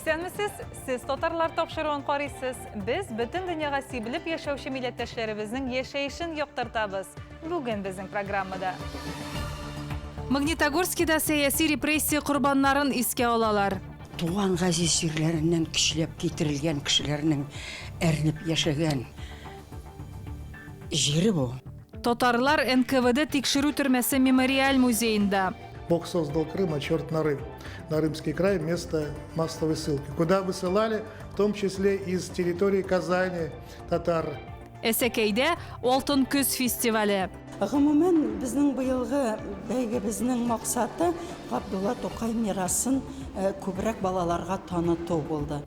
Исәнмесез, сез татарлар тапшыруын карыйсыз. Без бөтен дөньяга сибелеп яшәүче милләттәшләребезнең яшәешен яктыртабыз. Бүген безнең программада. Магнитогорскида сәяси репрессия корбаннарын искә алалар. Туган газиз җирләреннән көчләп китерелгән кешеләрнең әрнеп яшәгән җире бу. Татарлар НКВД тикшерү төрмәсе мемориаль музеенда. Бог создал Крым, а черт нарыв. На Рымский край место массовой ссылки. Куда высылали, в том числе из территории Казани, татар. Әсәкәйдә Алтын көз фестивале. Гомумән безнең быелгы бәйгебезнең максаты Габдулла Тукай мирасын күбрәк балаларга таныту булды.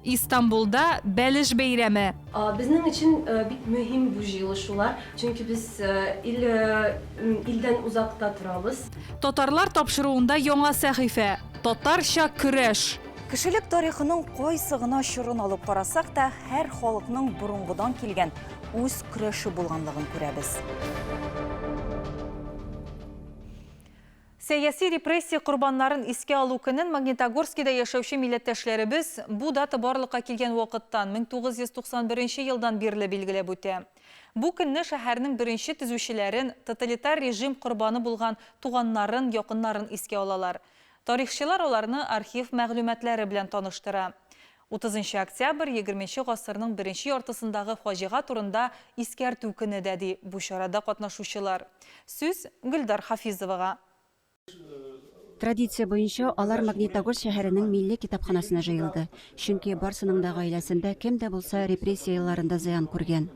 İstanbul'da Бәлеш бәйрәме. Безнең өчен бик мөһим бу җыелышулар, чөнки без илдән узакта торабыз. Татарлар тапшыруында яңа сәхифә. Татарча көрәш. Кешелек тарихының кайсы гына чорын алып карасак та, һәр халыкның бурынгыдан килгән үз көрәше булганлыгын күрәбез. Сәяси репрессия корбаннарын искә алу көнен Магнитогорскида яшәүче милләттәшләребез бу дата барлыкка килгән вакыттан 1991 елдан бирле билгеләп үтә. Бу көнне шәһәрнең беренче төзүчеләрен, тоталитар режим корбаны булган туганнарын, якыннарын искә алалар. Тарихчылар аларны архив мәгълүматлары белән таныштыра. 30 октябрь 20 гасырның беренче яртысындагы фаҗига турында искәртү көне дә ди бу чарада катнашучылар. Сүз Гөлдар Хафизовага. Традиция буенча алар Магнитогорск шәһәренең милли китапханасына җыелды. Чөнки барсының да гаиләсендә кем дә булса репрессияларында зыян күргән.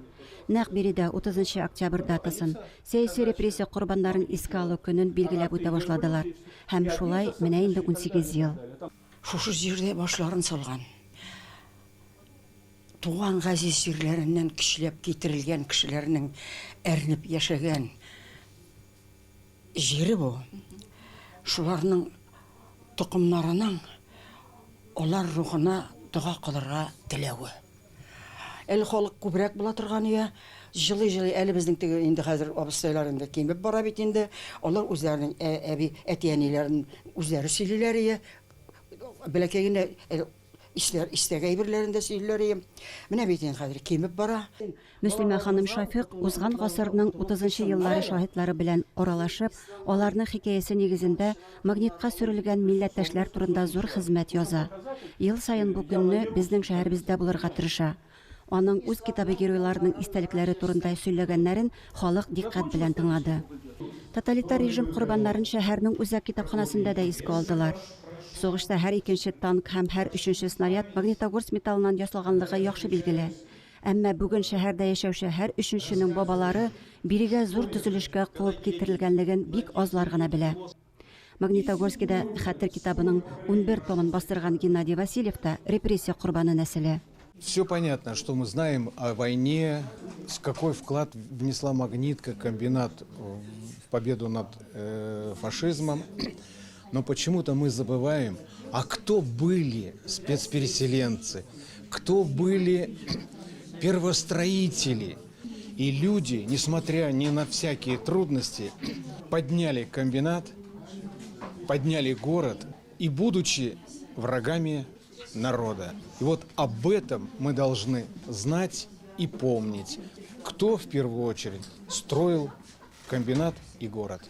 Нәкъ биредә 30 октябрь датасын, сәяси репрессия корбаннарын искә алу көнен билгеләп үтә башладылар. Һәм шулай менә инде 18 ел. Шушы җирдә башларын салган. Туган газиз җирләреннән көчләп китерелгән кешеләрнең әрнеп яшәгән җире бу. Шуларның тукымнарының алар рухына дуга кылырга теләве. Әле халык күбрәк була торган я, җылы-җылы әле безнең теге инде хәзер абыстайларында кимеп бара бит инде. Алар үзләренең әби әтиәниләрен үзләре сөйлиләр я. Бәләкәгенә истәгәй берләрендә сөйлиләр я. Менә бит инде хәзер кимеп бара. Мөслимә ханым Шафиq узган гасырның 30 еллары шаһитлары белән аралашып, аларның хикәясе нигезендә магнитка сөрелгән милләттәшләр турында зур хезмәт яза. Ел саен бу көнне безнең шәһәребездә булырга тырыша. Аның үз китабы геройларының истәлекләре турында сөйләгәннәрен халык диккать белән тыңлады. Тоталитар режим корбаннарын шәһәрнең үзәк китапханасында да искә алдылар. Сугышта һәр икенче танк һәм һәр өченче снаряд Магнитогорск металлыннан ясалганлыгы яхшы билгеле. Әмма бүген шәһәрдә яшәүче һәр өченченең бабалары бирегә зур төзелешкә куып китерелгәнлеген бик азлар гына белә. Магнитогорскида хәтер китабының 11 томын бастырган Геннадий Васильев та репрессия корбаны нәселе. Все понятно, что мы знаем о войне, с какой вклад внесла магнитка, комбинат в победу над фашизмом. Но почему-то мы забываем, а кто были спецпереселенцы, кто были первостроители. И люди, несмотря ни на всякие трудности, подняли комбинат, подняли город и будучи врагами народа. И вот об этом мы должны знать и помнить, кто в первую очередь строил комбинат и город.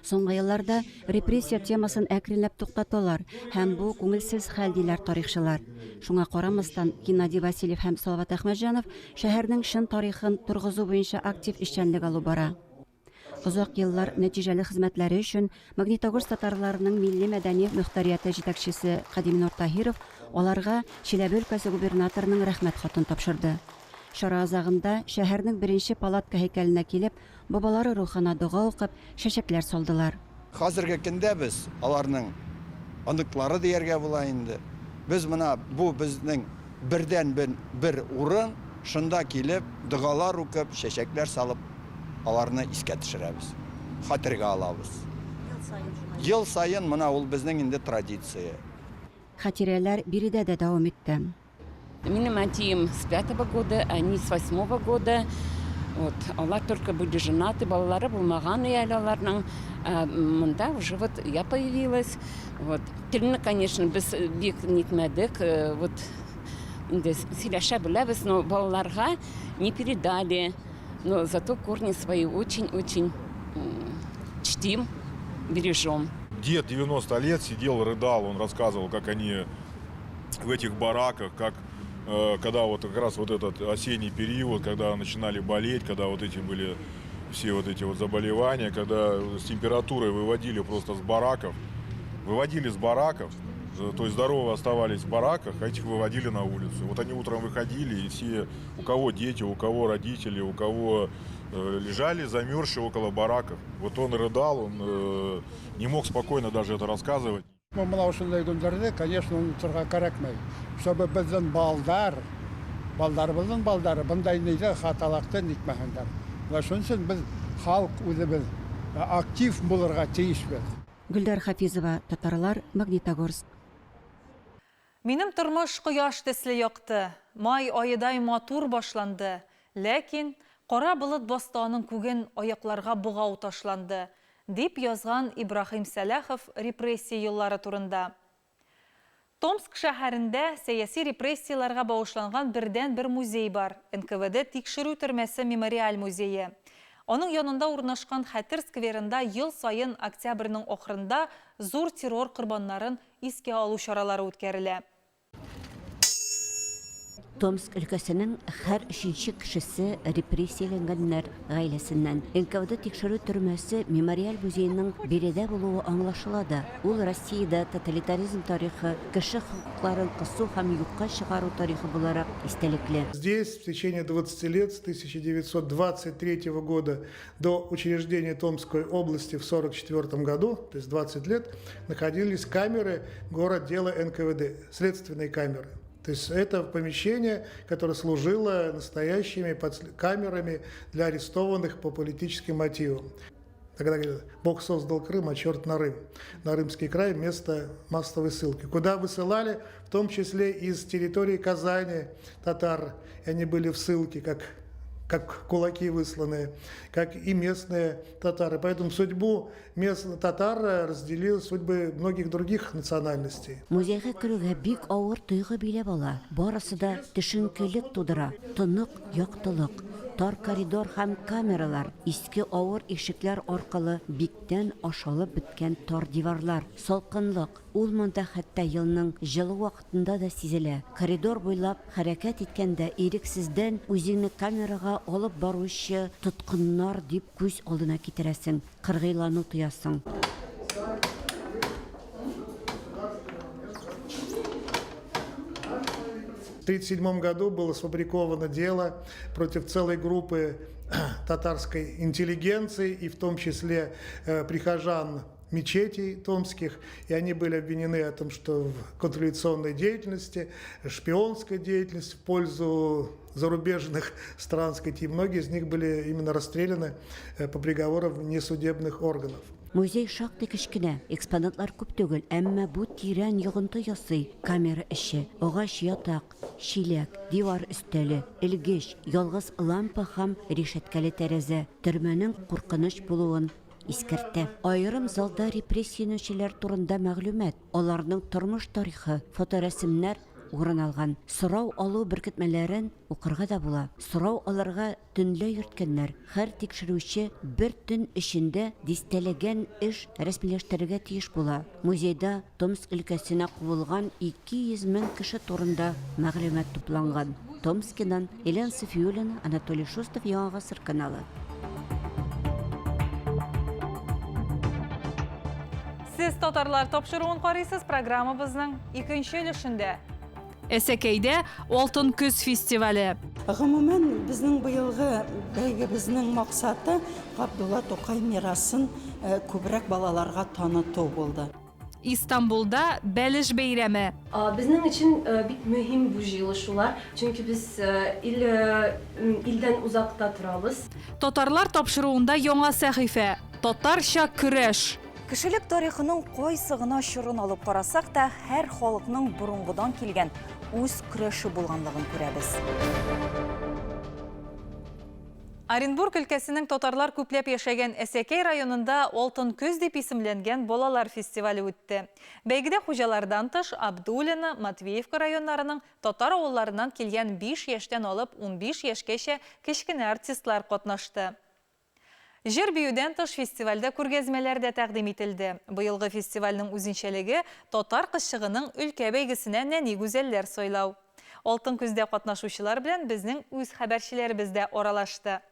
Соңгы елларда репрессия темасын әкренләп туктаталар һәм бу күңелсез хәл диләр тарихчылар. Шуңа карамастан Геннадий Васильев һәм Салават Әхмәтҗанов шәһәрнең шын тарихын тургызу буенча актив эшчәнлек алу бара. Узак еллар нәтиҗәле хезмәтләре өчен Магнитогорск татарларының милли мәдәни мөхтәрияте җитәкчесе Кадим Нуртаһиров аларга Чиләбе өлкәсе губернаторының рәхмәт хатын тапшырды. Шара азагында шәһәрнең беренче палатка һәйкәленә килеп, бабалары рухына дуга укып, шәшәкләр салдылар. Хәзерге көндә без аларның аныклары дияргә була инде. Без менә бу безнең бердән бер урын, шунда килеп, дугалар укып, шәшәкләр салып, аларны искә төшерәбез. Хәтергә алабыз. Ел саен менә ул безнең инде традиция. Хатирәләр биредә дә дәвам итте. Минем әтием с 5-го года, они с 8-го года. Вот. Алар только были женаты, балалары булмаган әле аларның. Монда уже вот я появилась. Вот. Телне, конечно, без бик нитмәдек. Вот инде сөйләшә беләбез, но балаларга не передали. Но зато корни свои очень-очень чтим, бережем. Дед 90 лет сидел, рыдал, он рассказывал, как они в этих бараках, как когда вот как раз вот этот осенний период, когда начинали болеть, когда вот эти были все вот эти вот заболевания, когда с температурой выводили просто с бараков, то есть здоровые оставались в бараках, а этих выводили на улицу. Вот они утром выходили, и все, у кого дети, у кого родители, у кого лежали замерзшие около бараков. Вот он рыдал, он не мог спокойно даже это рассказывать. Мына ушундай күндөрдө, конечно, унутурга керекмей. Чтобы биздин балдарыбыздын балдары мындай нейде хаталакты нитмәгәннәр. Ва шуның өчен без халык үзебез актив булырга тиешбез. Гөлдар Хафизова, Татарлар, Магнитогорск. Минем тормыш кояш төсле якты. Май айыдай матур башланды. Ләкин кара болыт бастауның күген аякларга бугау ташланды, дип язган Ибрахим Сәләхов репрессия еллары турында. Томск шәһәрендә сәяси репрессияларга багышланган бердән-бер музей бар. НКВД тикшерү төрмәсе мемориаль музее. Аның янында урнашкан Хәтер скверында ел сайын октябрьнең ахырында зур террор корбаннарын искә алу чаралары үткәрелә. Томск өлкәсенең һәр 3нче кешесе репрессияләнгәннәр гаиләсеннән. НКВД тикшерү төрмәсе мемориаль музейның биредә булуы аңлашылады. Ул Россиядә тоталитаризм тарихы, кеше хокукларын кысу һәм юкка чыгару тарихы буларак истәлекле. Здесь в течение 20 лет, с 1923 года до учреждения Томской области в 1944 году, то есть 20 лет, находились камеры городдела НКВД, следственные камеры. То есть это помещение, которое служило настоящими камерами для арестованных по политическим мотивам. Тогда говорят, Бог создал Крым, а черт на Рым. На Рымский край место массовой ссылки. Куда высылали, в том числе из территории Казани татар. И они были в ссылке, как кулаки высланные, как и местные татары. Поэтому судьбу местных татар разделила судьбы многих других национальностей. Музейга керүгә бик авыр тойгы биләп ала. Барысы да төшенкелек тудыра. Тынык, яктылык, тар коридор һәм камералар, иске авыр ишекләр аркылы биктән ашалып беткән тар диварлар, салкынлык. Ул монда хәтта елның җылы вакытында да сизелә. Коридор буйлап хәрәкәт иткәндә ирексездән үзеңне камерага алып баручы тоткыннар дип күз алдына китерәсең, кыргыйлану тоясың. В 1937 году было сфабриковано дело против целой группы татарской интеллигенции, и в том числе прихожан мечетей томских, и они были обвинены о том, что в контрреволюционной деятельности, шпионской деятельности в пользу зарубежных стран, и многие из них были именно расстреляны по приговорам несудебных органов. Музей шактый кечкенә, экспонатлар күп түгел, әмма бу тирән йогынты ясый. Камера эше, агач ятак, шиләк, дивар өстәле, элгеч, ялгыз лампа һәм решеткәле тәрәзә төрмәнең куркыныч булуын искәртә. Айрым залда репрессиянәчеләр турында мәгълүмат, аларның тормыш тарихы, фоторәсемнәр урын алган. Сорау алу беркетмәләрен укырга да була. Сорау аларга төнлә йөрткәннәр. Һәр тикшерүче бер төн эчендә дистәләгән эш рәсмиләштерергә тиеш була. Музейда Томск өлкәсенә куылган 200 мең кеше турында мәгълүмат тупланган. Томскидан Елена Софиулина, Анатолий Шустов, Яңа гасыр каналы. Сез татарлар тапшыруын карыйсыз программабызның 2нче өлешендә. Әсәкәйдә Алтын көз фестивале. Гомумән безнең быелгы бәйгебезнең максаты Габдулла Тукай мирасын күбрәк балаларга таныту булды. İstanbul'da Бәлеш бәйрәме. Безнең өчен бик мөһим бу җыелышулар, чөнки без илдән узакта торабыз. Татарлар тапшыруында яңа сәхифә. Татарча көрәш. Кешелек тарихының кайсы гына чорын алып карасак та, һәр халыкның бурынгыдан килгән үз көрәше булганлыгын күрәбез. Оренбург өлкәсенең татарлар күпләп яшәгән Әсәкәй районында Алтын көз дип исемләнгән балалар фестивале үтте. Бәйгедә хуҗалардан тыш Абдулина, Матвеевка районнарының татар авылларыннан килгән 5 яшьтән алып 15 яшькәчә кечкенә артистлар катнашты. Җыр биюдән тыш фестивальдә күргәзмәләр дә тәкъдим ителде. Быелгы фестивальнең үзенчәлеге татар кызчыгының өлкә бәйгесенә нәни гүзәлләр сайлау. Алтын көздә катнашучылар белән безнең үз хәбәрчеләребез дә аралашты.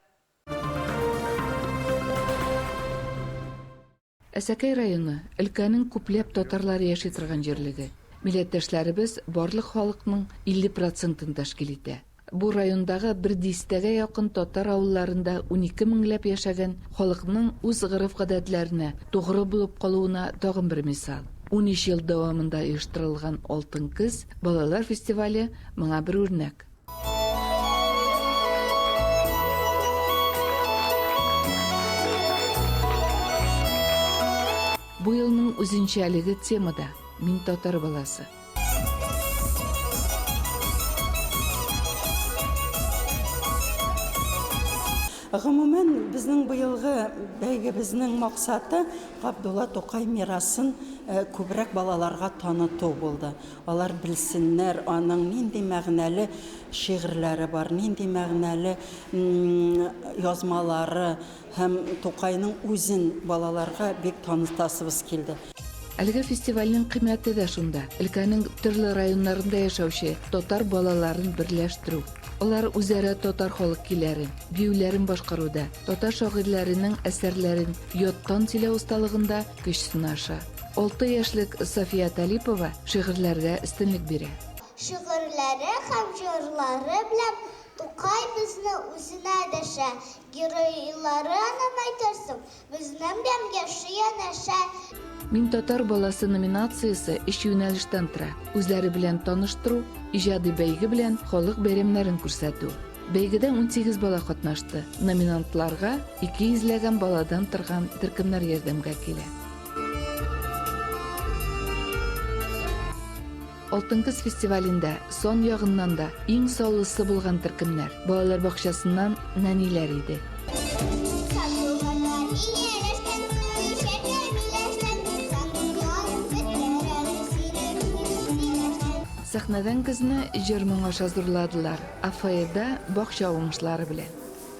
Әсәкәй районы өлкәнең күпләп татарлары яши торган җирлеге. Милләттәшләребез барлык халыкның 50% тәшкил итә. Бу райондагы 100-гә якын татар авылларында 12 меңләп яшәгән халыкның үз гырыф-гадәтләренә тугры булып калуына тагын бер мисал. 13 ел дәвамында оештырылган Алтын көз балалар фестивале моңа бер үрнәк. Бу елның үзенчәлеге темада «Мин татар баласы». Гомумән, безнең быелгы бәйгебезнең максаты Габдулла Тукай мирасын күбрәк балаларга таныту булды. Алар белсеннәр, аның нинди мәгънәле шигырьләре бар, нинди мәгънәле язмалары һәм Тукайның үзен балаларга бик танытасыбыз килде. Әлеге фестивальнең кыйммәте дә шунда. Өлкәнең төрле районнарында яшәүче татар балаларын берләштерү. Алар үзара татар халык киләрен, биюләрен башкаруда, татар шагыйрьләренең әсәрләрен яттан сөйләү осталыгында көч сынаша. 6 яшьлек София Талипова шигырьләргә өстенлек бирә. Шигырьләре һәм җырлары белән Тукай безне үзенә дәшә. Геройлары әйтәрсең, безнең белән яши янәшә. Мин татар баласы номинациясе 3 юнәлештән тора. Үзләре белән таныштыру, иҗади бәйге белән халык бәйрәмнәрен күрсәтү. Бәйгедә 18 бала катнашты. Номинантларга 200 баладан торган төркемнәр ярдәмгә килә. Алтын көз фестивалендә сон ягыннан да иң саллысы булган төркемнәр балалар бакчасыннан нәниләр иде. Сәхнәдән көзне җыр-моң аша зурладылар. Афаеда бакча уңышлары белән.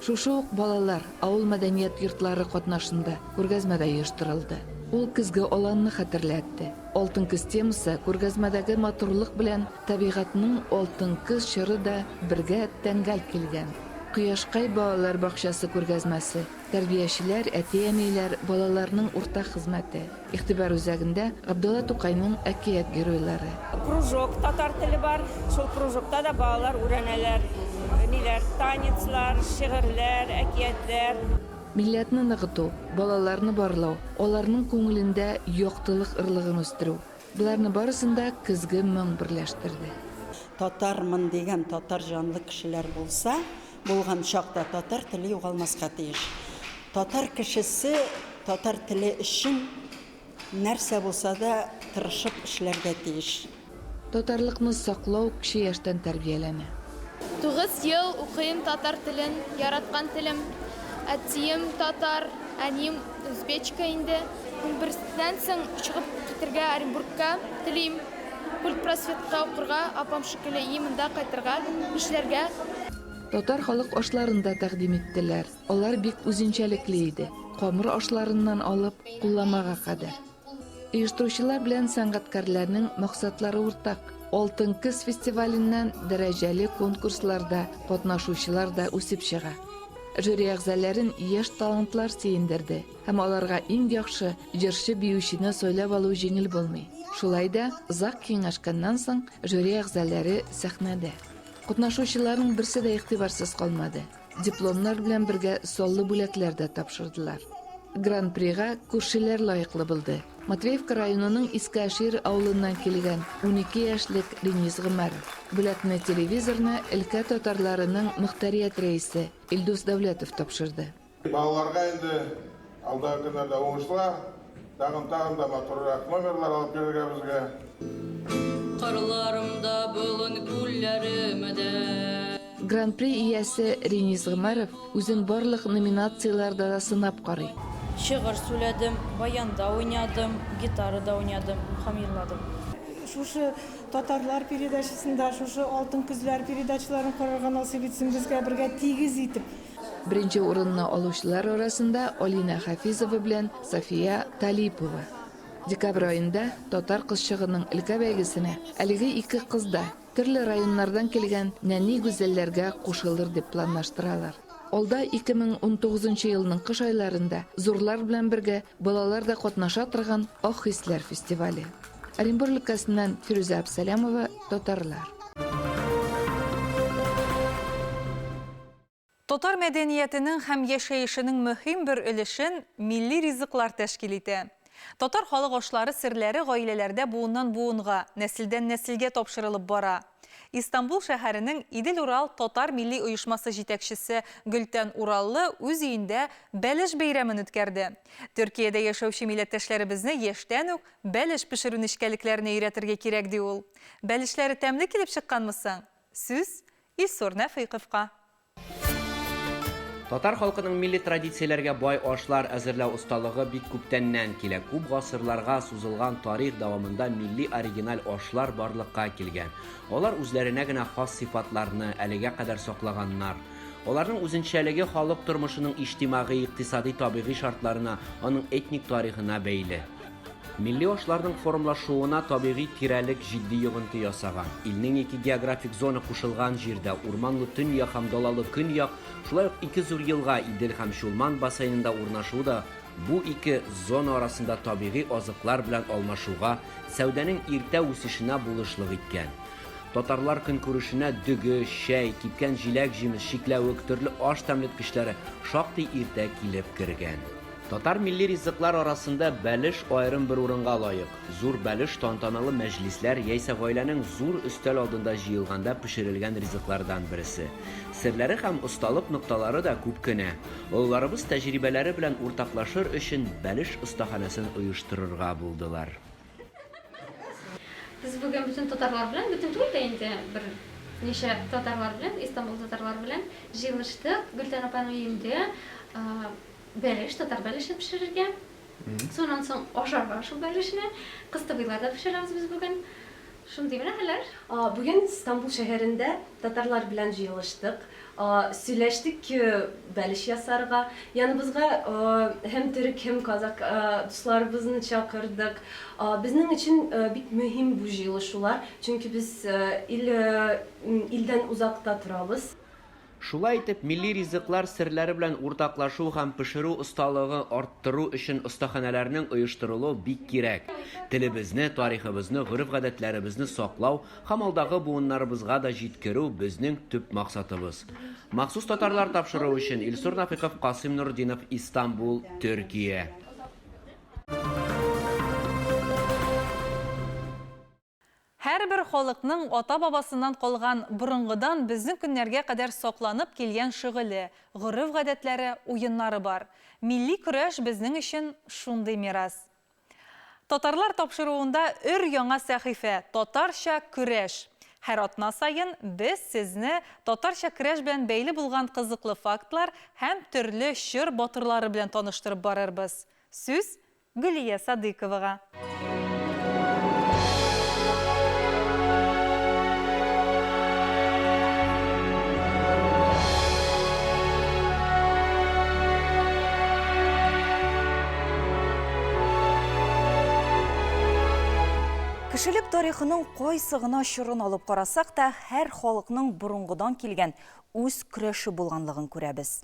Шушы ук балалар авыл мәдәният йортлары катнашында күргәзмәдә оештырылды. Ул көзге аланны хәтерләтте. Алтын көз темасы күргәзмәдәге матурлык белән табигатьнең алтын көз чыры да бергә тәңгәл килгән. Кояшкай балалар бакчасы күргәзмәсе, тәрбиячеләр, әти-әниләр балаларның уртак хезмәте. Игътибар үзәгендә Габдулла Тукайның әкият геройлары. Кружок татар теле бар. Шул кружокта да балалар үрәнәләр, танецлар, шигырьләр, әкиятләр. Милләтне ныгыту, балаларны барлау, аларның күңелендә яктылык ырлыгын үстерү. Буларны барысында көзге моң берләштерде. Татармын дигән татар җанлы кешеләр булса, булган чакта татар теле югалмаска тиеш. Татар кешесе татар теле өчен нәрсә булса да тырышып эшләргә тиеш. Татарлыкны саклау кеше яшьтән тәрбияләнә. 9 ел укыйм татар телен, яраткан телем. Әтием татар, әнием үзбечка инде. 11-дән соң чыгып китергә Оренбургка телим. Культпросветка укырга, апам шикелле имында кайтырга, эшләргә. Татар халык ашларын да тәкъдим иттеләр. Алар бик үзенчәлекле иде. Камыр ашларыннан алып кулламага кадәр. Оештыручылар белән сәнгатькәрләрнең максатлары уртак. Алтын көз фестиваленнән дәрәҗәле конкурсларда катнашучылар да үсеп чыга. Жюри әгъзаларын яшь талантлар сөендерде һәм аларга иң яхшы җырчы-биючене сайлап алу җиңел булмый. Шулай да озак киңәшкәннән соң жюри әгъзалары сәхнәдә. Катнашучыларның берсе дә игътибарсыз калмады. Дипломнар белән бергә саллы бүләкләр дә тапшырдылар. Гран-прига күршеләр лаеклы булды. Матвеевка районының Искәшир авылыннан килгән 12 яшьлек Ренис Гомәров. Бүләкне телевизорны өлкә татарларының мөхтәрият рәисе Илдус Дәүләтов тапшырды. Балаларга инде алда көннәрдә уңышлар, тагын да матуррак номерлар алып келергә безгә. Кырларымда булын күлләремдә. Гран-при иясе Рениз Гомаров үзен барлык номинацияларда да сынап карый. Шигырь сөйләдем, баянда уйнадым, гитарада уйнадым, һәм йырладым. Шушы татарлар передачасында, шушы алтын күзләр передачаларын карарга насыйп итсен безгә бергә тигез итеп. Беренче урынны алучылар арасында Алина Хафизова белән София Талипова. Декабрь айында татар кызчыгының өлкә бәйгесенә әлеге ике кыз да төрле районнардан килгән нәни гүзәлләргә кушылыр дип планлаштыралар. Алда 2019 елның кыш айларында зурлар белән бергә балалар да катнаша торган Ак хисләр фестивале. Оренбур өлкәсеннән Фируза Абсалямова, татарлар. Татар мәдәниятенең һәм яшәешенең мөһим бер өлешен милли ризыклар тәшкил итә. Татар халык ашлары серләре гаиләләрдә буыннан буынга, нәселдән нәселгә тапшырылып бара. Истанбул шәһәренең Идел-Урал татар милли оешмасы җитәкчесе Гөлтән Ураллы үз өендә бәлеш бәйрәмен үткәрде. Төркиядә яшәүче милләттәшләребезне яшьтән үк бәлеш пешерү нечкәлекләренә өйрәтергә кирәк ди ул. Бәлешләре тәмле килеп чыкканмы соң? Сүз Илсур Нәфыйковка. Татар халкының милли традицияләргә бай ашлар әзерләү осталыгы бик күптәннән килә. Күп гасырларга сузылган тарих дәвамында милли оригиналь ашлар барлыкка килгән. Алар үзләренә генә хас сыйфатларны әлегә кадәр саклаганнар. Аларның үзенчәлеге халык тормышының иҗтимагый, икътисади, табигый шартларына, аның этник тарихына бәйле. Милли ашларның формлашуына табигый тирәлек җитди йогынты ясаган. Илнең ике географик зона кушылган җирдә урманлы төньяк һәм далалы көньяк, шулай ук ике зур елга Идел һәм Чулман бассейнында урнашу да бу ике зона арасында табигый азыклар белән алмашуга, сәүдәнең иртә үсешенә булышлык иткән. Татарлар көнкүрешенә дөге, чәй, кипкән җиләк җимеш, шикләвек, төрле аш тәмлеткечләре шактый иртә килеп кергән. Татар милли ризыклар арасында бәлеш айрым бер урынга лаек. Зур бәлеш тантаналы мәҗлисләр яисә гаиләнең зур өстәл алдында җыелганда пешерелгән ризыклардан берсе. Серләре һәм осталык нокталары да күп кенә. Олларыбыз тәҗрибәләре белән уртаклашыр өчен бәлеш остаханәсен оештырырга булдылар. Без бүген бүтән татарлар белән, бүтән түгел дә инде бер ничә татарлар белән, Истанбул татарлар белән җыелыштык. Гөлтән апаның өендә бәлеш, татар бәлешен пешерергә. Соннан соң ашарга шул бәлешне, кыстыбыйларда пешерәбез без бүген. Шундый менә хәлләр. Бүген Истанбул шәһәрендә татарлар белән җыелыштык. Сөйләштек бәлеш ясарга. Яныбызга һәм төрек, һәм казак дусларыбызны чакырдык. Безнең өчен бик мөһим бу җыелышулар, чөнки без илдән узакта торабыз. Шулай итеп, милли ризыклар серләре белән уртаклашу һәм пешерү осталыгы арттыру өчен остаханәләрнең оештырылуы бик кирәк. Телебезне, тарихыбызны, гореф-гадәтләребезне саклау һәм алдагы буыннарыбызга да җиткерү безнең төп максатыбыз. Махсус татарлар тапшыру өчен Илсур Нафыйков, Касым Нурдинов, Истанбул, Төркия. Һәрбер халыкның ата-бабасыннан калган борынгыдан безнең көннәргә кадәр сакланып килгән шөгыле, гореф-гадәтләре, уеннары бар. Милли көрәш безнең өчен шундый мирас. Татарлар тапшыруында өр-яңа сәхифә «Татарча көрәш». Һәр атна сайын без сезне татарча көрәш белән бәйле булган кызыклы фактлар һәм төрле чор батырлары белән таныштырып барырбыз. Сүз Гөлия Садыйковага. Кешелек тарихының кайсы гына чорын алып карасак та, һәр халыкның борынгыдан килгән үз көрәше булганлыгын күрәбез.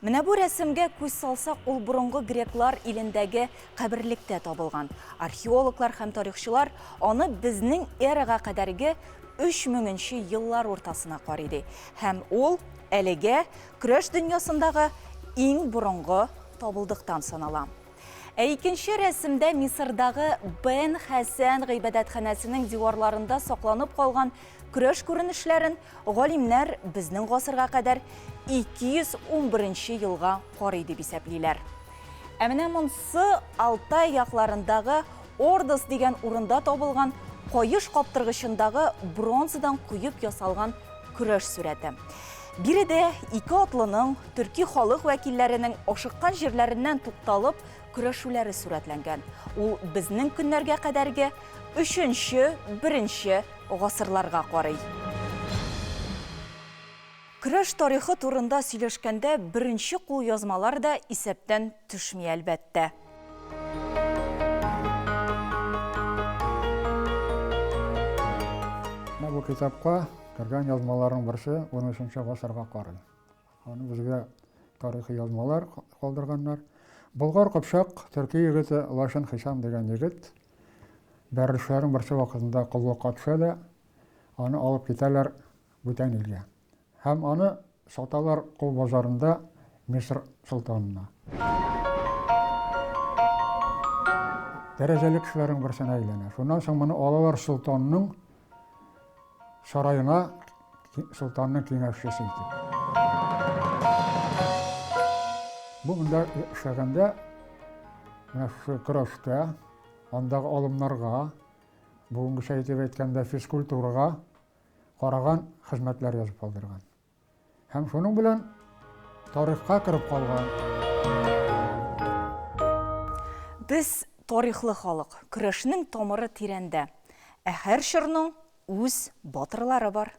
Менә бу рәсемгә күз салсак, ул борынгы греклар илендәге каберлектә табылган. Археологлар һәм тарихчылар аны безнең эрага кадәрге 3000нче еллар уртасына карый. Һәм ул әлегә көрәш дөньясындагы иң борынгы табылдыктан санала. Икенче рәсемдә Мисырдагы Бен Хәсән гыйбадәтханәсенең диварларында сакланып калган көрәш күренешләрен галимнәр безнең гасырга кадәр 211 елга карый дип исәплиләр. Ә менә монсы Алтай якларындагы Ордос дигән урында табылган каеш каптыргычындагы бронзадан куеп ясалган көрәш сүрәте. Биредә ике атлының төрки халык вәкилләренең ашыккан җирләреннән тукталып көрәшүләре сүрәтләнгән. Ул безнең көннәргә кадәрге 3-1 гасырларга карый. Көрәш тарихы турында сөйләшкәндә беренче кул язмалар да исәптән төшми әлбәттә. Бу китапка кергән язмаларның берсе 13-нче гасырга карый. Аны безгә тарихи язмалар калдырганнар. Болгар Кыпчак төрки егете Лашын Хисам дигән егет бәрелешләрнең берсе вакытында куллыкка төшә дә, аны алып китәләр бүтән илгә. Һәм аны саталар кул базарында Мисыр солтанына. Дәрәҗәле кешеләрнең берсенә әйләнә. Шуннан соң моны алалар солтанның сарайына, солтанның киңәшчесе итеп. Бу монда эшләгәндә, менә шу көрәштә, андагы алымнарга, бүгенгечә әйтеп әйткәндә физкультурага караган хезмәтләр язып калдырган. Һәм шуның белән тарихка кирип калган. Без тарихлы халык, көрәшнең тамыры тирәндә. Ә һәр чорның үз батырлары бар.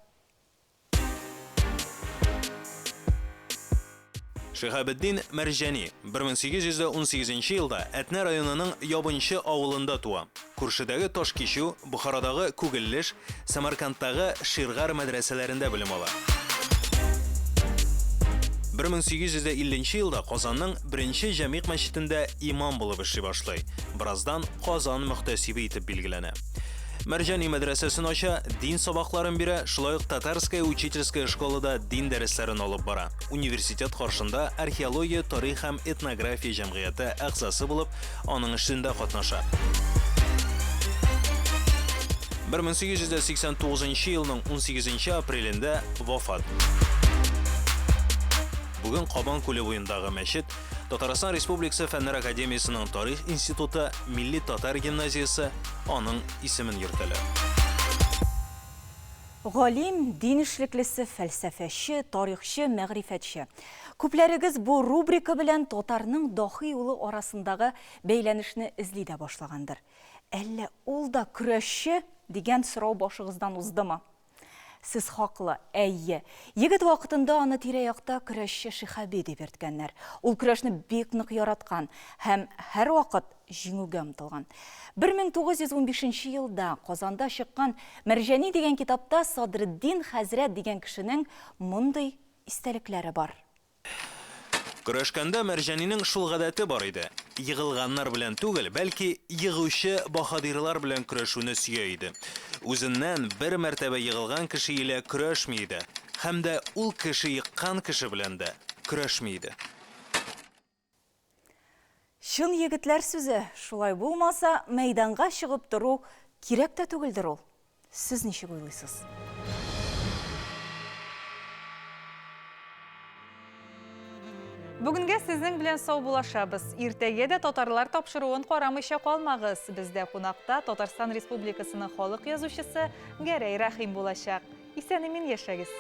Шиһабетдин Мәрҗәни 1818 елда Әтнә районының Ябынчы авылында туа. Күршедәге Ташкичү, Бухарадагы Күгеллеш, Самаркандтагы Ширгар мәдрәсәләрендә белем ала. 1850 елда Казанның беренче җәмигъ мәчетендә имам булып эшли башлый. Бираздан Казан мөхтәсибе итеп билгеләнә. Мәрҗәни мәдрәсәсен ача, дин сабакларын бирә, шулай ук Татарская учительская школада дин дәресләрен алып бара. Университет каршында археология, тарих һәм этнография җәмгыяте әгъзасы булып, аның эшендә катнаша. 1889 елның 18 апрелендә вафат. Бүген Кабан күле буендагы мәчет, Татарстан Республикасы Фәннәр академиясының тарих институты, Милли татар гимназиясе аның исемен йөртәләр. Галим, дин эшлеклесе, фәлсәфәче, тарихчы, мәгърифәтче. Күпләрегез бу рубрика белән татарның дахи улы арасындагы бәйләнешне эзли дә башлагандыр. Әллә ул да көрәшче дигән сорау башыгыздан уздымы? Сез хаклы, әйе. Егет вакытында аны тирә-якта көрәшче Шиһаби дип йөрткәннәр. Ул көрәшне бик нык яраткан һәм һәр вакыт җиңүгә омтылган. 1915 елда Казанда чыккан Мәрҗәни дигән китапта Садретдин хәзрәт дигән кешенең мондый истәлекләре бар. Көрәшкәндә Мәрҗәнинең шул гадәте бар иде. Йыгылганнар белән түгел, бәлки йыгучы баһадирлар белән көрәшүне сөя иде. Үзеннән бер мәртәбә йыгылган кеше илә көрәшми иде. Һәм дә ул кеше йыккан кеше белән дә көрәшми иде. Чын егетләр сүзе, шулай булмаса, мәйданга чыгып тору кирәк тә түгелдер ул. Сез ничек уйлыйсыз? Бүгінге сезнең белән сау булашабыз. Иртәгә дә татарлар тапшыруын карамыйча калмагыз. Бездә кунакта Татарстан Республикасының халык язучысы Гәрәй Рәхим булачак. Исән-имин яшәгез.